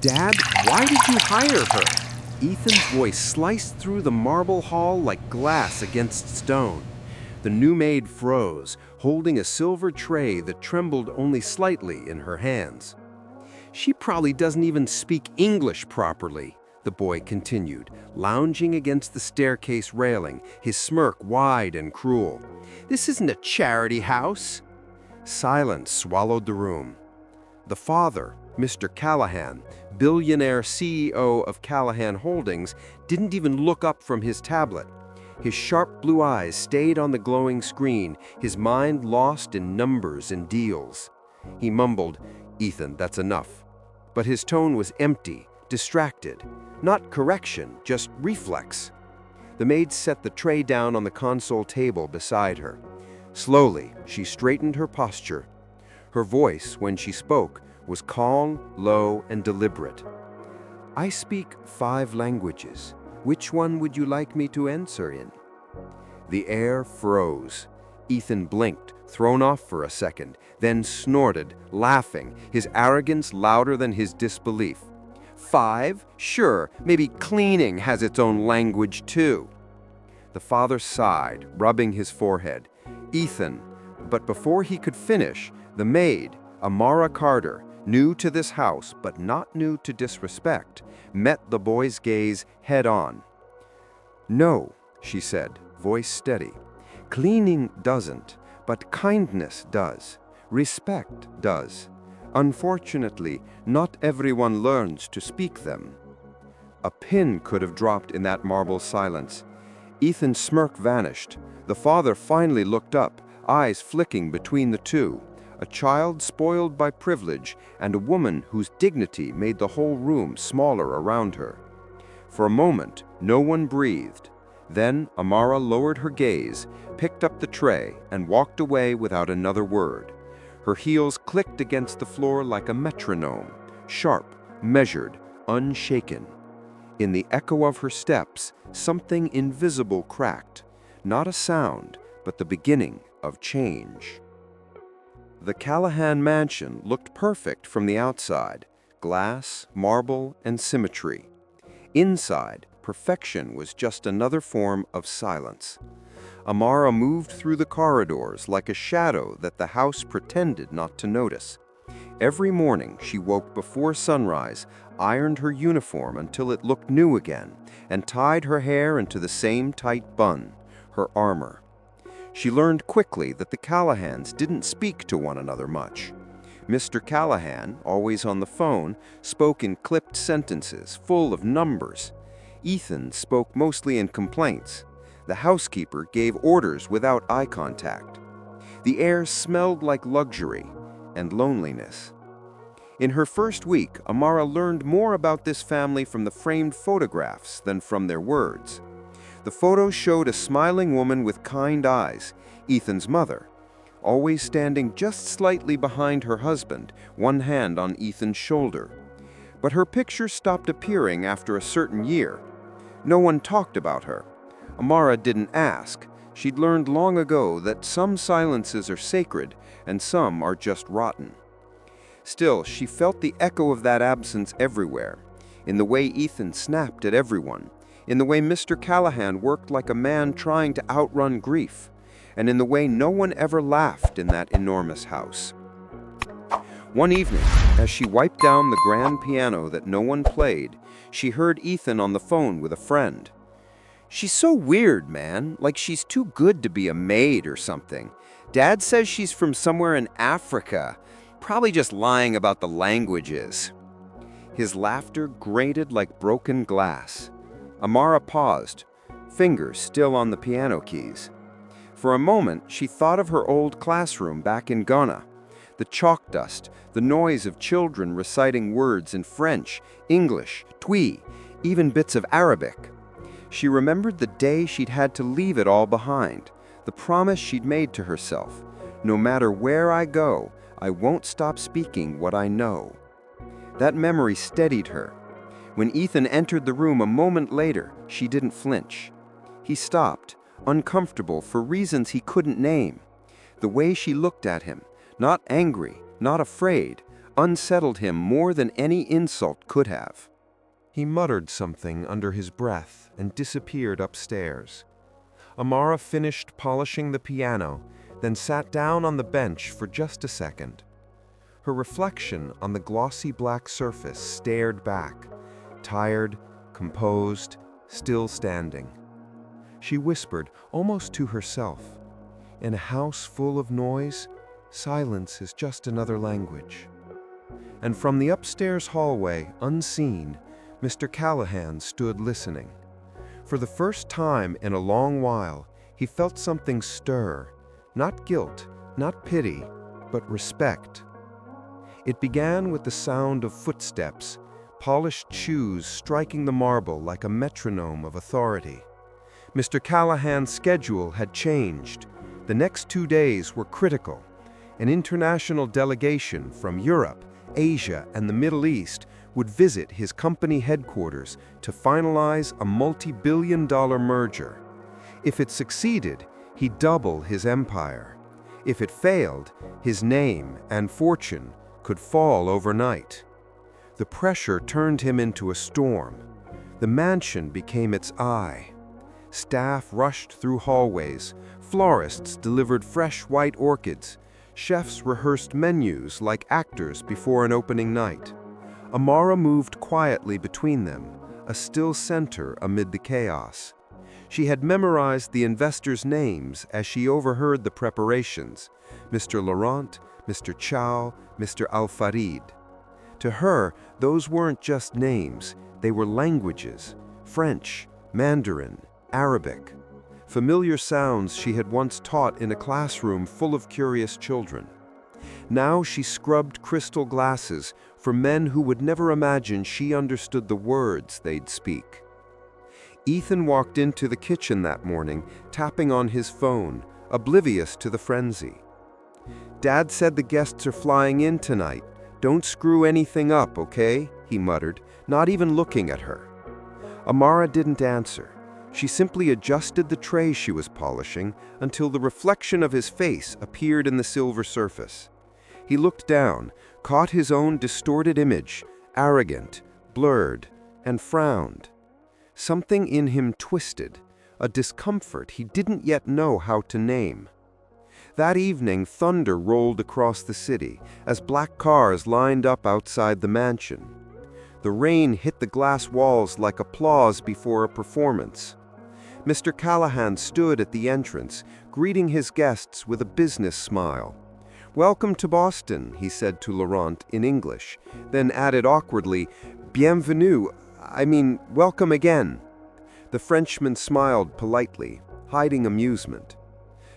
Dad, why did you hire her? Ethan's voice sliced through the marble hall like glass against stone. The new maid froze, holding a silver tray that trembled only slightly in her hands. She probably doesn't even speak English properly, the boy continued, lounging against the staircase railing, his smirk wide and cruel. This isn't a charity house. Silence swallowed the room. The father, Mr. Callahan, billionaire CEO of Callahan Holdings, didn't even look up from his tablet. His sharp blue eyes stayed on the glowing screen, his mind lost in numbers and deals. He mumbled, "Ethan, that's enough." But his tone was empty, distracted. Not correction, just reflex. The maid set the tray down on the console table beside her. Slowly, she straightened her posture. Her voice, when she spoke, was calm, low, and deliberate. "I speak 5 languages. Which one would you like me to answer in?" The air froze. Ethan blinked, thrown off for a second, then snorted, laughing, his arrogance louder than his disbelief. 5? Sure, maybe cleaning has its own language too. The father sighed, rubbing his forehead. Ethan. But before he could finish, the maid, Amara Carter, new to this house but not new to disrespect, met the boy's gaze head on. "No," she said, voice steady. "Cleaning doesn't, but kindness does. Respect does. Unfortunately, not everyone learns to speak them." A pin could have dropped in that marble silence. Ethan's smirk vanished. The father finally looked up, eyes flicking between the two. A child spoiled by privilege and a woman whose dignity made the whole room smaller around her. For a moment, no one breathed. Then Amara lowered her gaze, picked up the tray, and walked away without another word. Her heels clicked against the floor like a metronome, sharp, measured, unshaken. In the echo of her steps, something invisible cracked. Not a sound, but the beginning of change. The Callahan mansion looked perfect from the outside, glass, marble, and symmetry. Inside, perfection was just another form of silence. Amara moved through the corridors like a shadow that the house pretended not to notice. Every morning she woke before sunrise, ironed her uniform until it looked new again, and tied her hair into the same tight bun, her armor. She learned quickly that the Callahans didn't speak to one another much. Mr. Callahan, always on the phone, spoke in clipped sentences, full of numbers. Ethan spoke mostly in complaints. The housekeeper gave orders without eye contact. The air smelled like luxury and loneliness. In her first week, Amara learned more about this family from the framed photographs than from their words. The photos showed a smiling woman with kind eyes, Ethan's mother, always standing just slightly behind her husband, one hand on Ethan's shoulder. But her picture stopped appearing after a certain year. No one talked about her. Amara didn't ask. She'd learned long ago that some silences are sacred and some are just rotten. Still, she felt the echo of that absence everywhere, in the way Ethan snapped at everyone, in the way Mr. Callahan worked like a man trying to outrun grief, and in the way no one ever laughed in that enormous house. One evening, as she wiped down the grand piano that no one played, she heard Ethan on the phone with a friend. "She's so weird, man, like she's too good to be a maid or something. Dad says she's from somewhere in Africa, probably just lying about the languages." His laughter grated like broken glass. Amara paused, fingers still on the piano keys. For a moment, she thought of her old classroom back in Ghana. The chalk dust, the noise of children reciting words in French, English, Twi, even bits of Arabic. She remembered the day she'd had to leave it all behind, the promise she'd made to herself. No matter where I go, I won't stop speaking what I know. That memory steadied her. When Ethan entered the room a moment later, she didn't flinch. He stopped, uncomfortable for reasons he couldn't name. The way she looked at him, not angry, not afraid, unsettled him more than any insult could have. He muttered something under his breath and disappeared upstairs. Amara finished polishing the piano, then sat down on the bench for just a second. Her reflection on the glossy black surface stared back, tired, composed, still standing. She whispered, almost to herself, "In a house full of noise, silence is just another language." And from the upstairs hallway, unseen, Mr. Callahan stood listening. For the first time in a long while, he felt something stir, not guilt, not pity, but respect. It began with the sound of footsteps, polished shoes striking the marble like a metronome of authority. Mr. Callahan's schedule had changed. The next 2 days were critical. An international delegation from Europe, Asia, and the Middle East would visit his company headquarters to finalize a multi-billion-dollar merger. If it succeeded, he'd double his empire. If it failed, his name and fortune could fall overnight. The pressure turned him into a storm. The mansion became its eye. Staff rushed through hallways, florists delivered fresh white orchids, chefs rehearsed menus like actors before an opening night. Amara moved quietly between them, a still center amid the chaos. She had memorized the investors' names as she overheard the preparations: Mr. Laurent, Mr. Chow, Mr. Al-Farid. To her, those weren't just names, they were languages: French, Mandarin, Arabic. Familiar sounds she had once taught in a classroom full of curious children. Now she scrubbed crystal glasses for men who would never imagine she understood the words they'd speak. Ethan walked into the kitchen that morning, tapping on his phone, oblivious to the frenzy. "Dad said the guests are flying in tonight. Don't screw anything up, okay?" he muttered, not even looking at her. Amara didn't answer. She simply adjusted the tray she was polishing until the reflection of his face appeared in the silver surface. He looked down, caught his own distorted image, arrogant, blurred, and frowned. Something in him twisted, a discomfort he didn't yet know how to name. That evening, thunder rolled across the city as black cars lined up outside the mansion. The rain hit the glass walls like applause before a performance. Mr. Callahan stood at the entrance, greeting his guests with a business smile. "Welcome to Boston," he said to Laurent in English, then added awkwardly, "Bienvenue, welcome again." The Frenchman smiled politely, hiding amusement.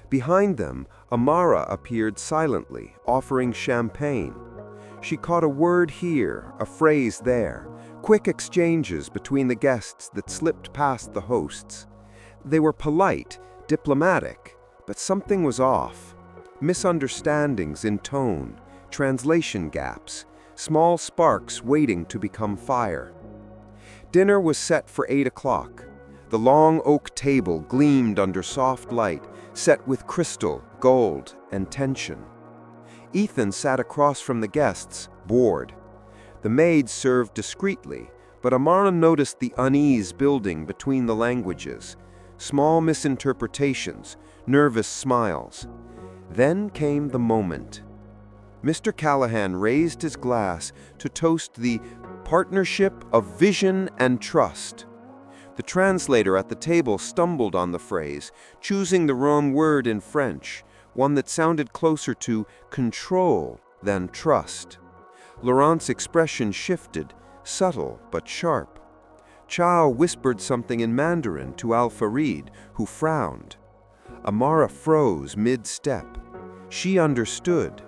Behind them, Amara appeared silently, offering champagne. She caught a word here, a phrase there, quick exchanges between the guests that slipped past the hosts. They were polite, diplomatic, but something was off. Misunderstandings in tone, translation gaps, small sparks waiting to become fire. Dinner was set for 8 o'clock. The long oak table gleamed under soft light, set with crystal, gold, and tension. Ethan sat across from the guests, bored. The maid served discreetly, but Amara noticed the unease building between the languages. Small misinterpretations, nervous smiles. Then came the moment. Mr. Callahan raised his glass to toast the partnership of vision and trust. The translator at the table stumbled on the phrase, choosing the wrong word in French, one that sounded closer to control than trust. Laurent's expression shifted, subtle but sharp. Chow whispered something in Mandarin to Al-Farid, who frowned. Amara froze mid-step. She understood.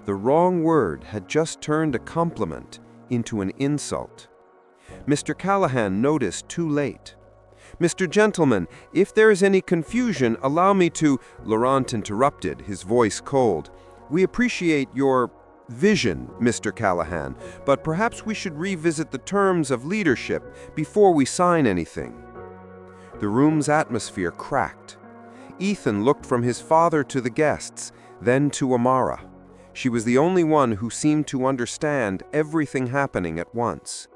The wrong word had just turned a compliment into an insult. Mr. Callahan noticed too late. "Mr. Gentleman, if there is any confusion, allow me to—" Laurent interrupted, his voice cold. "We appreciate your vision, Mr. Callahan, but perhaps we should revisit the terms of leadership before we sign anything." The room's atmosphere cracked. Ethan looked from his father to the guests, then to Amara. She was the only one who seemed to understand everything happening at once.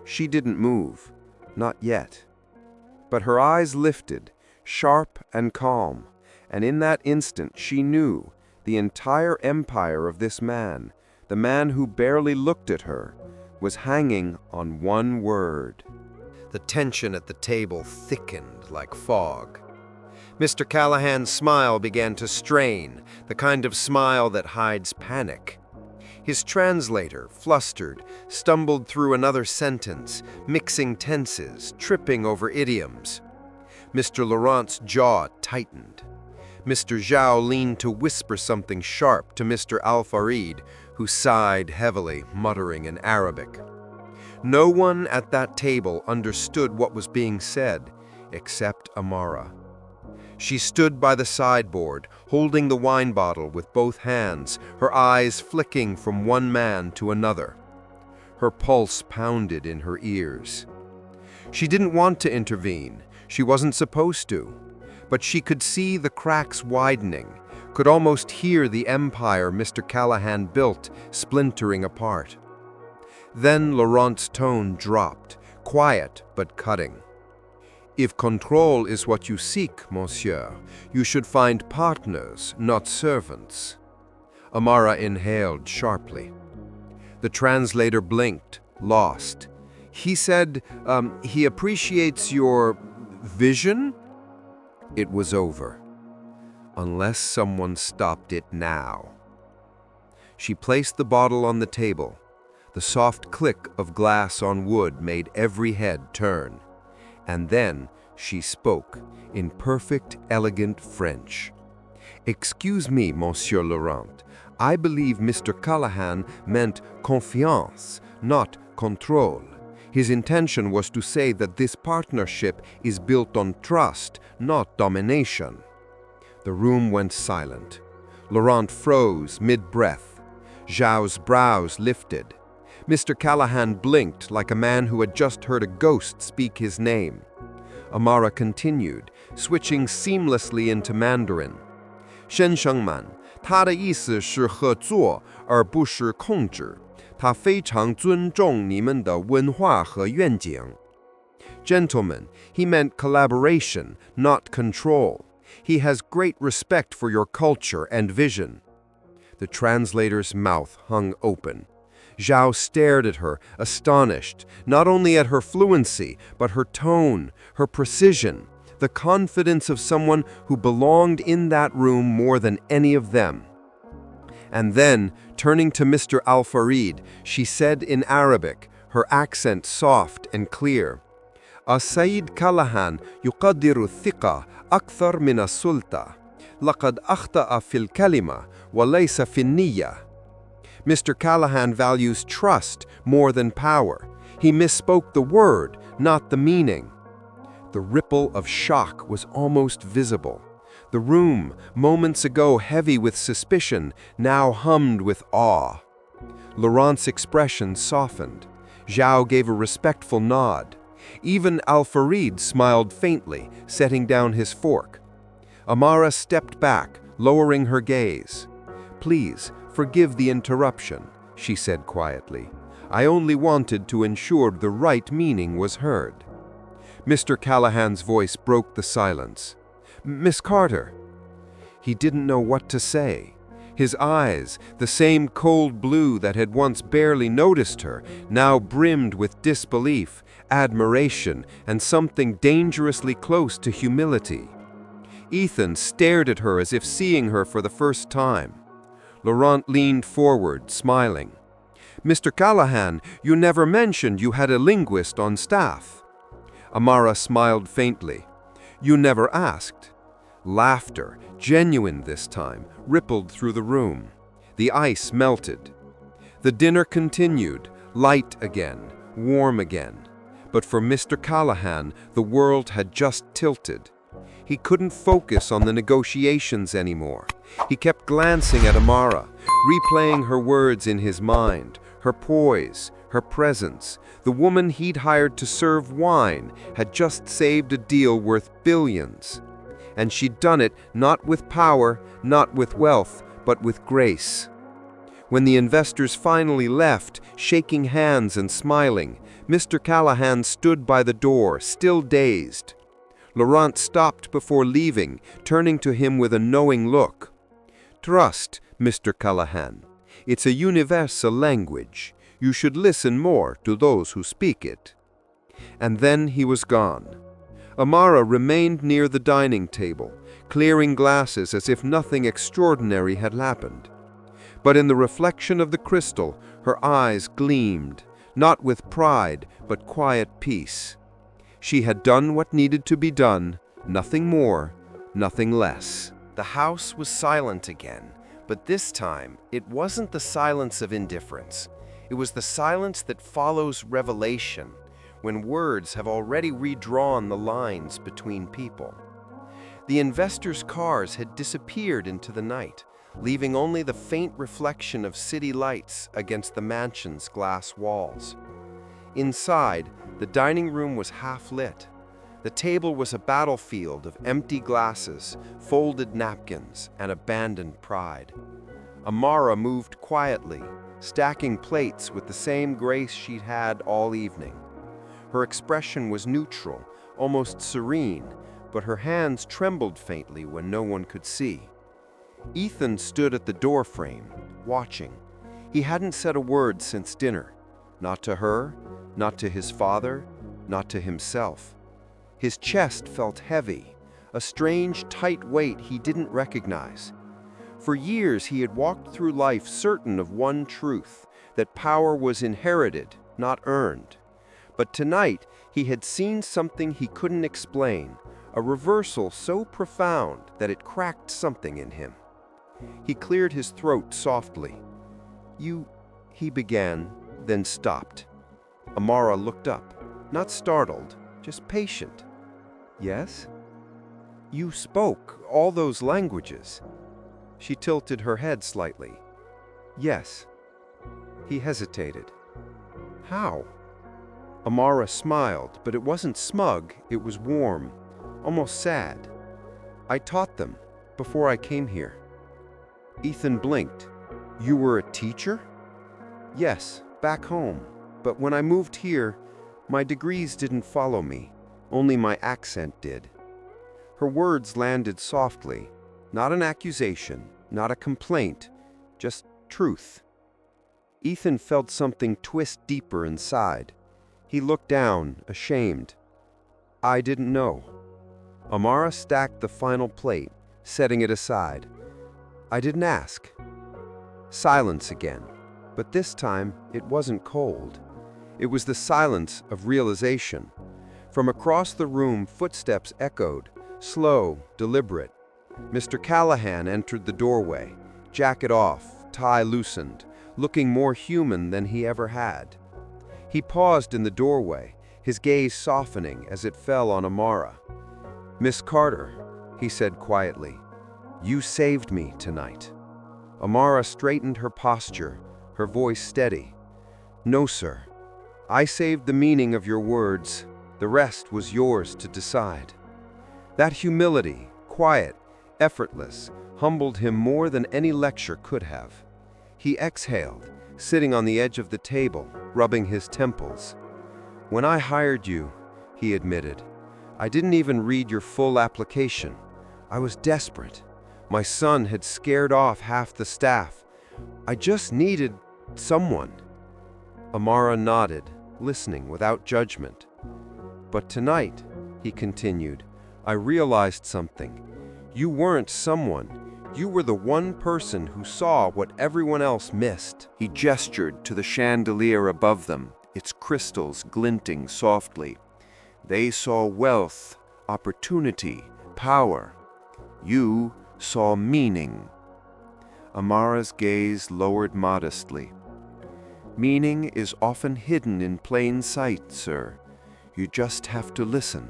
She didn't move, not yet. But her eyes lifted, sharp and calm, and in that instant she knew the entire empire of this man, the man who barely looked at her, was hanging on one word. The tension at the table thickened like fog. Mr. Callahan's smile began to strain, the kind of smile that hides panic. His translator, flustered, stumbled through another sentence, mixing tenses, tripping over idioms. Mr. Laurent's jaw tightened. Mr. Zhao leaned to whisper something sharp to Mr. Al-Farid, who sighed heavily, muttering in Arabic. No one at that table understood what was being said, except Amara. She stood by the sideboard, holding the wine bottle with both hands, her eyes flicking from one man to another. Her pulse pounded in her ears. She didn't want to intervene. She wasn't supposed to. But she could see the cracks widening, could almost hear the empire Mr. Callahan built splintering apart. Then Laurent's tone dropped, quiet but cutting. If control is what you seek, monsieur, you should find partners, not servants. Amara inhaled sharply. The translator blinked, lost. He said, he appreciates your vision? It was over. Unless someone stopped it now. She placed the bottle on the table. The soft click of glass on wood made every head turn. And then she spoke in perfect, elegant French. "Excuse me, Monsieur Laurent. I believe Mr. Callahan meant confiance, not control. His intention was to say that this partnership is built on trust, not domination." The room went silent. Laurent froze mid-breath. Zhao's brows lifted. Mr. Callahan blinked like a man who had just heard a ghost speak his name. Amara continued, switching seamlessly into Mandarin. "先生们，他的意思是合作，而不是控制。他非常尊重你们的文化和愿景." Gentlemen, he meant collaboration, not control. He has great respect for your culture and vision. The translator's mouth hung open. Zhao stared at her, astonished, not only at her fluency, but her tone, her precision, the confidence of someone who belonged in that room more than any of them. And then, turning to Mr. Al-Farid, she said in Arabic, her accent soft and clear, "السيد كالاهان يقدر الثقة أكثر من السلطة. لقد أخطأ في الكلمة وليس في النية." Mr. Callahan values trust more than power. He misspoke the word, not the meaning. The ripple of shock was almost visible. The room, moments ago heavy with suspicion, now hummed with awe. Laurent's expression softened. Zhao gave a respectful nod. Even Al-Farid smiled faintly, setting down his fork. Amara stepped back, lowering her gaze. "Please, forgive the interruption," she said quietly. "I only wanted to ensure the right meaning was heard." Mr. Callahan's voice broke the silence. "Miss Carter." He didn't know what to say. His eyes, the same cold blue that had once barely noticed her, now brimmed with disbelief, admiration, and something dangerously close to humility. Ethan stared at her as if seeing her for the first time. Laurent leaned forward, smiling. "Mr. Callahan, you never mentioned you had a linguist on staff." Amara smiled faintly. "You never asked." Laughter, genuine this time, rippled through the room. The ice melted. The dinner continued, light again, warm again. But for Mr. Callahan, the world had just tilted. He couldn't focus on the negotiations anymore. He kept glancing at Amara, replaying her words in his mind, her poise, her presence. The woman he'd hired to serve wine had just saved a deal worth billions. And she'd done it not with power, not with wealth, but with grace. When the investors finally left, shaking hands and smiling, Mr. Callahan stood by the door, still dazed. Laurent stopped before leaving, turning to him with a knowing look. "Trust, Mr. Callahan. It's a universal language. You should listen more to those who speak it." And then he was gone. Amara remained near the dining table, clearing glasses as if nothing extraordinary had happened. But in the reflection of the crystal, her eyes gleamed, not with pride, but quiet peace. She had done what needed to be done, nothing more, nothing less. The house was silent again, but this time it wasn't the silence of indifference. It was the silence that follows revelation, when words have already redrawn the lines between people. The investors' cars had disappeared into the night, leaving only the faint reflection of city lights against the mansion's glass walls. Inside, the dining room was half lit. The table was a battlefield of empty glasses, folded napkins, and abandoned pride. Amara moved quietly, stacking plates with the same grace she'd had all evening. Her expression was neutral, almost serene, but her hands trembled faintly when no one could see. Ethan stood at the doorframe, watching. He hadn't said a word since dinner. Not to her, not to his father, not to himself. His chest felt heavy, a strange, tight weight he didn't recognize. For years he had walked through life certain of one truth, that power was inherited, not earned. But tonight he had seen something he couldn't explain, a reversal so profound that it cracked something in him. He cleared his throat softly. He began, then stopped. Amara looked up, not startled, just patient. "Yes?" "You spoke all those languages." She tilted her head slightly. "Yes." He hesitated. "How?" Amara smiled, but it wasn't smug, it was warm, almost sad. "I taught them before I came here." Ethan blinked. "You were a teacher?" "Yes, back home. But when I moved here, my degrees didn't follow me. Only my accent did." Her words landed softly. Not an accusation, not a complaint, just truth. Ethan felt something twist deeper inside. He looked down, ashamed. "I didn't know." Amara stacked the final plate, setting it aside. "I didn't ask." Silence again, but this time it wasn't cold. It was the silence of realization. From across the room, footsteps echoed, slow, deliberate. Mr. Callahan entered the doorway, jacket off, tie loosened, looking more human than he ever had. He paused in the doorway, his gaze softening as it fell on Amara. "Miss Carter," he said quietly, "you saved me tonight." Amara straightened her posture, her voice steady. "No, sir. I saved the meaning of your words. The rest was yours to decide." That humility, quiet, effortless, humbled him more than any lecture could have. He exhaled, sitting on the edge of the table, rubbing his temples. "When I hired you," he admitted, "I didn't even read your full application. I was desperate. My son had scared off half the staff. I just needed someone." Amara nodded, listening without judgment. "But tonight," he continued, "I realized something. You weren't someone. You were the one person who saw what everyone else missed." He gestured to the chandelier above them, its crystals glinting softly. "They saw wealth, opportunity, power. You saw meaning." Amara's gaze lowered modestly. "Meaning is often hidden in plain sight, sir. You just have to listen."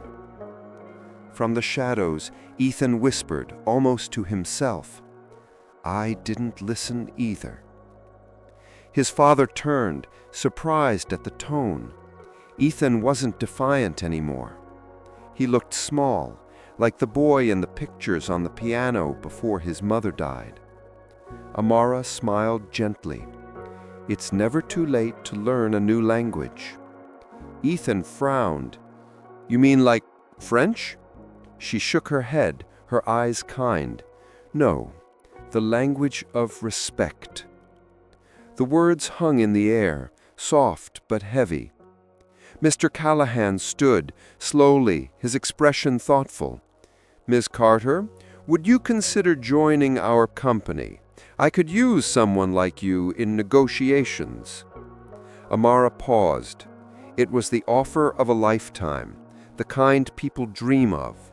From the shadows, Ethan whispered, almost to himself, "I didn't listen either." His father turned, surprised at the tone. Ethan wasn't defiant anymore. He looked small, like the boy in the pictures on the piano before his mother died. Amara smiled gently. It's never too late to learn a new language. Ethan frowned. You mean like French? She shook her head, her eyes kind. No, the language of respect. The words hung in the air, soft but heavy. Mr. Callahan stood, slowly, his expression thoughtful. Miss Carter, would you consider joining our company? I could use someone like you in negotiations. Amara paused. It was the offer of a lifetime, the kind people dream of.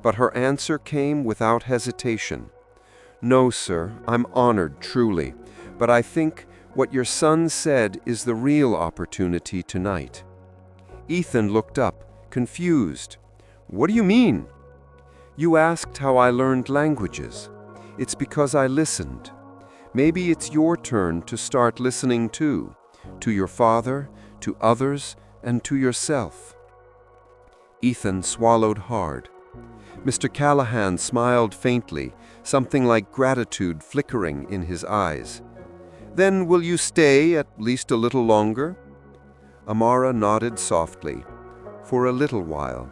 But her answer came without hesitation. No, sir, I'm honored, truly, but I think what your son said is the real opportunity tonight. Ethan looked up, confused. What do you mean? You asked how I learned languages. It's because I listened. Maybe it's your turn to start listening too, to your father, to others, and to yourself. Ethan swallowed hard. Mr. Callahan smiled faintly, something like gratitude flickering in his eyes. Then will you stay at least a little longer? Amara nodded softly. For a little while.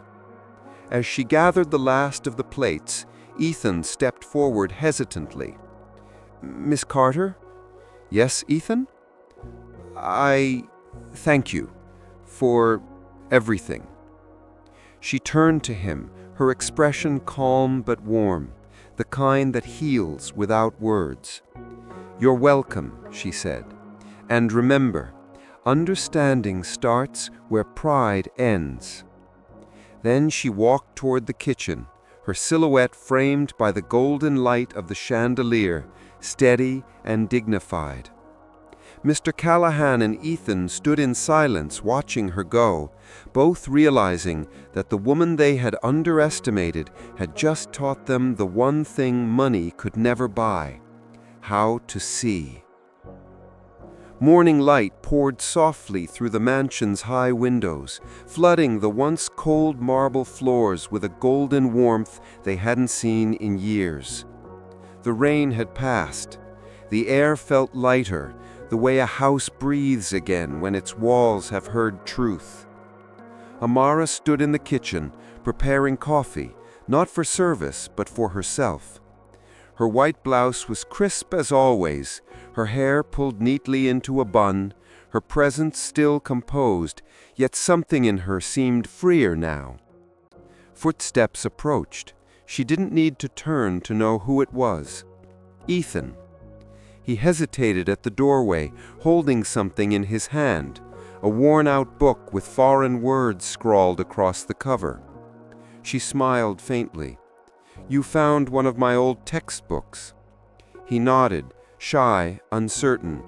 As she gathered the last of the plates, Ethan stepped forward hesitantly. Miss Carter? Yes, Ethan? I thank you for everything. She turned to him, her expression calm but warm, the kind that heals without words. You're welcome, she said. And remember, understanding starts where pride ends. Then she walked toward the kitchen, her silhouette framed by the golden light of the chandelier, steady and dignified. Mr. Callahan and Ethan stood in silence watching her go, both realizing that the woman they had underestimated had just taught them the one thing money could never buy: how to see. Morning light poured softly through the mansion's high windows, flooding the once cold marble floors with a golden warmth they hadn't seen in years. The rain had passed. The air felt lighter, the way a house breathes again when its walls have heard truth. Amara stood in the kitchen, preparing coffee, not for service, but for herself. Her white blouse was crisp as always, her hair pulled neatly into a bun, her presence still composed, yet something in her seemed freer now. Footsteps approached. She didn't need to turn to know who it was. Ethan. He hesitated at the doorway, holding something in his hand, a worn-out book with foreign words scrawled across the cover. She smiled faintly. You found one of my old textbooks. He nodded, shy, uncertain.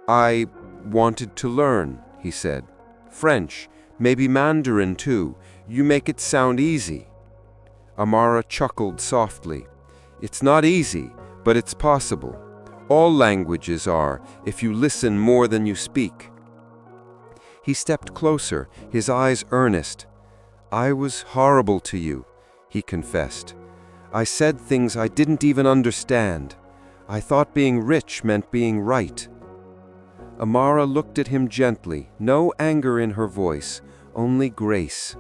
I wanted to learn, he said. French, maybe Mandarin too. You make it sound easy. Amara chuckled softly. It's not easy, but it's possible. All languages are, if you listen more than you speak. He stepped closer, his eyes earnest. I was horrible to you, he confessed. I said things I didn't even understand. I thought being rich meant being right. Amara looked at him gently, no anger in her voice, only grace.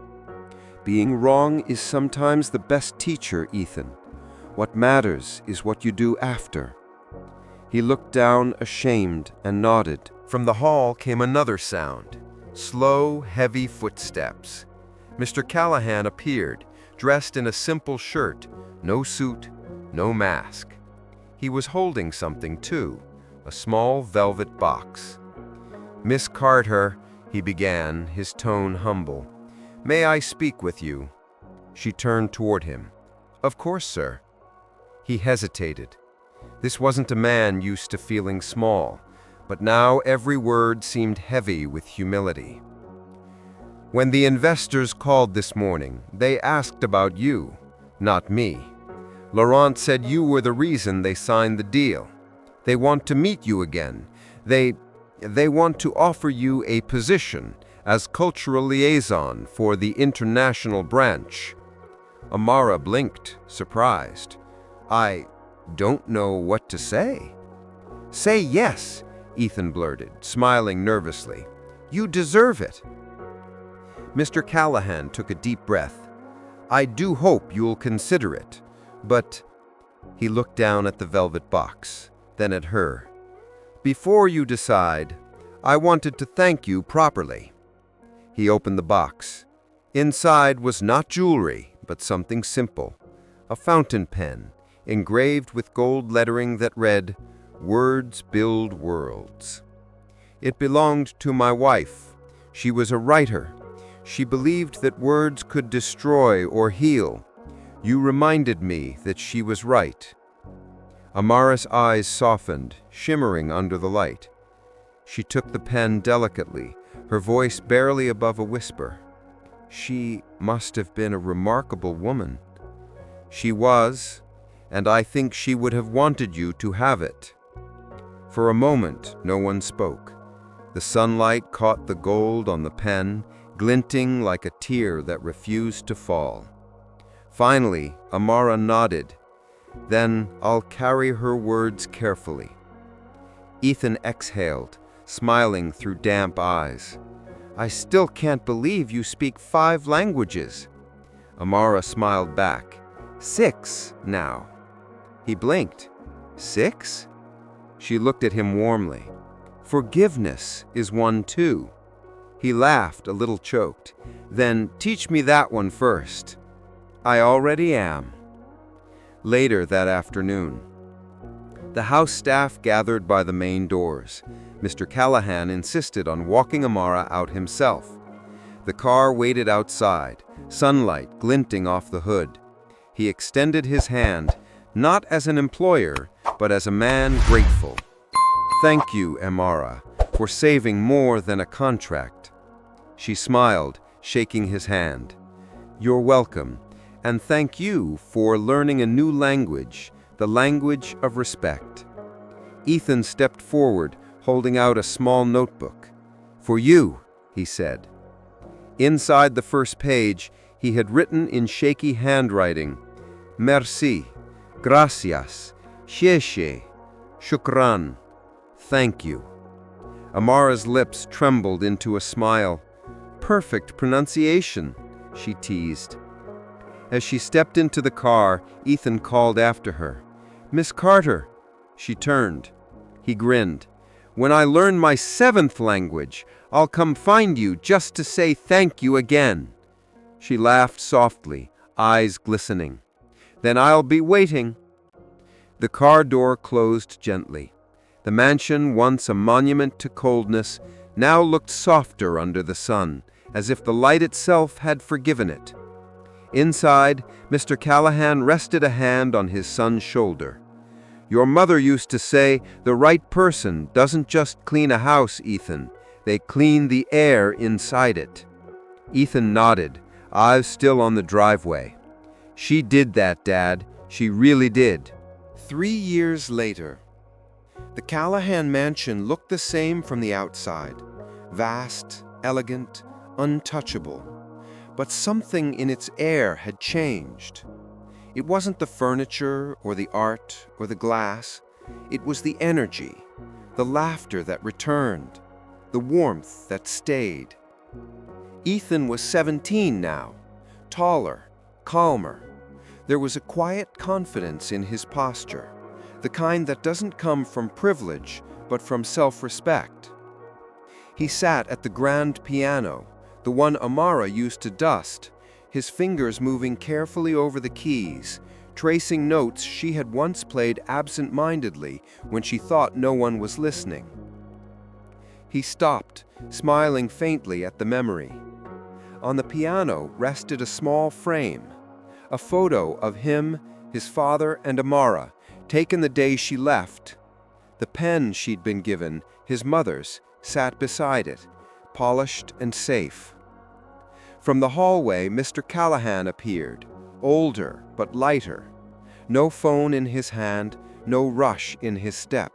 Being wrong is sometimes the best teacher, Ethan. What matters is what you do after. He looked down, ashamed, and nodded. From the hall came another sound. Slow, heavy footsteps. Mr. Callahan appeared, dressed in a simple shirt, no suit, no mask. He was holding something too, a small velvet box. Miss Carter, he began, his tone humble. May I speak with you? She turned toward him. Of course, sir. He hesitated. This wasn't a man used to feeling small, but now every word seemed heavy with humility. When the investors called this morning, they asked about you, not me. Laurent said you were the reason they signed the deal. They want to meet you again. They want to offer you a position as cultural liaison for the international branch. Amara blinked, surprised. Don't know what to say. Say yes, Ethan blurted, smiling nervously. You deserve it. Mr. Callahan took a deep breath. I do hope you'll consider it, but... He looked down at the velvet box, then at her. Before you decide, I wanted to thank you properly. He opened the box. Inside was not jewelry, but something simple. A fountain pen, engraved with gold lettering that read, Words build worlds. It belonged to my wife. She was a writer. She believed that words could destroy or heal. You reminded me that she was right. Amara's eyes softened, shimmering under the light. She took the pen delicately, her voice barely above a whisper. She must have been a remarkable woman. She was, and I think she would have wanted you to have it. For a moment, no one spoke. The sunlight caught the gold on the pen, glinting like a tear that refused to fall. Finally, Amara nodded. Then I'll carry her words carefully. Ethan exhaled, smiling through damp eyes. I still can't believe you speak 5 languages. Amara smiled back. 6 now. He blinked. 6? She looked at him warmly. Forgiveness is one too. He laughed, a little choked. Then teach me that one first. I already am. Later that afternoon, the house staff gathered by the main doors. Mr. Callahan insisted on walking Amara out himself. The car waited outside, sunlight glinting off the hood. He extended his hand, not as an employer, but as a man grateful. Thank you, Amara, for saving more than a contract. She smiled, shaking his hand. You're welcome, and thank you for learning a new language, the language of respect. Ethan stepped forward, holding out a small notebook. For you, he said. Inside the first page, he had written in shaky handwriting, Merci, gracias, sheshe, shukran, thank you. Amara's lips trembled into a smile. Perfect pronunciation, she teased. As she stepped into the car, Ethan called after her. Miss Carter. She turned. He grinned. When I learn my 7th language, I'll come find you just to say thank you again. She laughed softly, eyes glistening. Then I'll be waiting. The car door closed gently. The mansion, once a monument to coldness, now looked softer under the sun, as if the light itself had forgiven it. Inside, Mr. Callahan rested a hand on his son's shoulder. Your mother used to say, the right person doesn't just clean a house, Ethan. They clean the air inside it. Ethan nodded, eyes still on the driveway. She did that, Dad. She really did. 3 years later. The Callahan mansion looked the same from the outside. Vast, elegant, untouchable. But something in its air had changed. It wasn't the furniture or the art or the glass. It was the energy, the laughter that returned, the warmth that stayed. Ethan was 17 now, taller, calmer. There was a quiet confidence in his posture, the kind that doesn't come from privilege, but from self-respect. He sat at the grand piano, the one Amara used to dust, his fingers moving carefully over the keys, tracing notes she had once played absent-mindedly when she thought no one was listening. He stopped, smiling faintly at the memory. On the piano rested a small frame, a photo of him, his father, and Amara, taken the day she left. The pen she'd been given, his mother's, sat beside it, polished and safe. From the hallway, Mr. Callahan appeared, older but lighter. No phone in his hand, no rush in his step.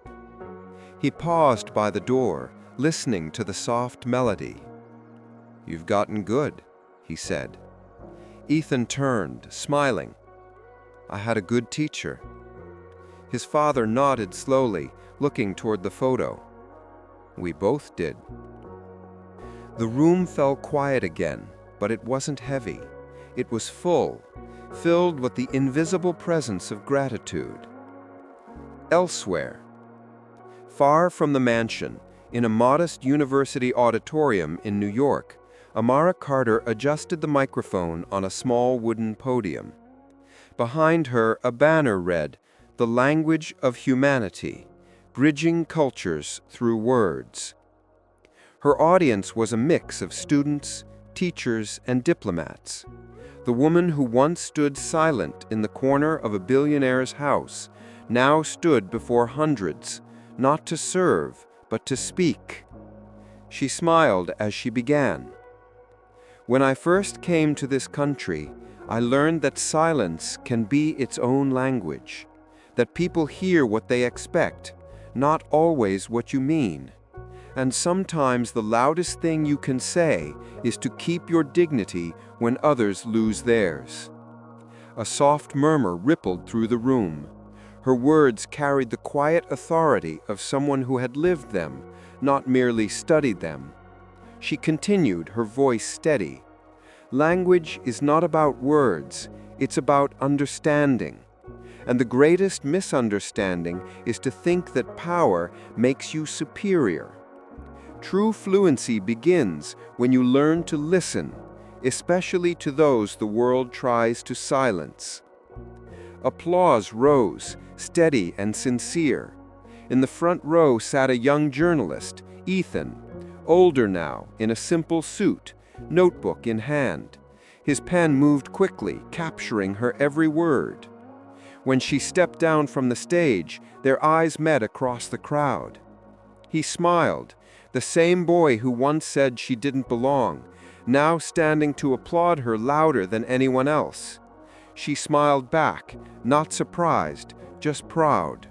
He paused by the door, listening to the soft melody. You've gotten good, he said. Ethan turned, smiling. I had a good teacher. His father nodded slowly, looking toward the photo. We both did. The room fell quiet again, but it wasn't heavy. It was full, filled with the invisible presence of gratitude. Elsewhere, far from the mansion, in a modest university auditorium in New York, Amara Carter adjusted the microphone on a small wooden podium. Behind her, a banner read, "The Language of Humanity, Bridging Cultures Through Words." Her audience was a mix of students, teachers, and diplomats. The woman who once stood silent in the corner of a billionaire's house now stood before hundreds, not to serve, but to speak. She smiled as she began. "When I first came to this country, I learned that silence can be its own language, that people hear what they expect, not always what you mean. And sometimes the loudest thing you can say is to keep your dignity when others lose theirs." A soft murmur rippled through the room. Her words carried the quiet authority of someone who had lived them, not merely studied them. She continued, her voice steady. "Language is not about words, it's about understanding. And the greatest misunderstanding is to think that power makes you superior. True fluency begins when you learn to listen, especially to those the world tries to silence." Applause rose, steady and sincere. In the front row sat a young journalist, Ethan, older now, in a simple suit, notebook in hand. His pen moved quickly, capturing her every word. When she stepped down from the stage, their eyes met across the crowd. He smiled, the same boy who once said she didn't belong, now standing to applaud her louder than anyone else. She smiled back, not surprised, just proud.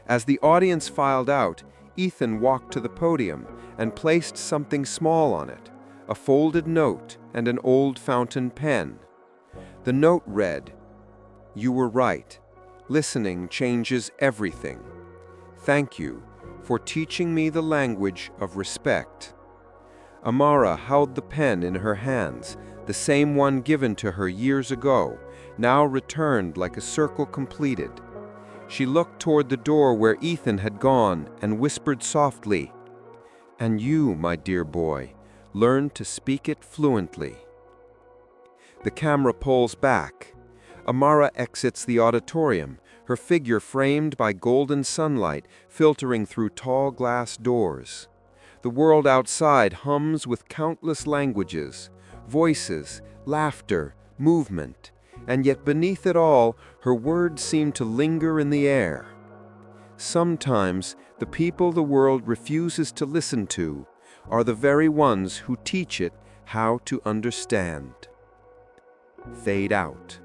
As the audience filed out, Ethan walked to the podium and placed something small on it, a folded note and an old fountain pen. The note read, "You were right. Listening changes everything. Thank you for teaching me the language of respect." Amara held the pen in her hands, the same one given to her years ago, now returned like a circle completed. She looked toward the door where Ethan had gone and whispered softly, "And you, my dear boy, learn to speak it fluently." The camera pulls back. Amara exits the auditorium, her figure framed by golden sunlight filtering through tall glass doors. The world outside hums with countless languages, voices, laughter, movement, and yet beneath it all, her words seem to linger in the air. Sometimes, the people the world refuses to listen to are the very ones who teach it how to understand. Fade out.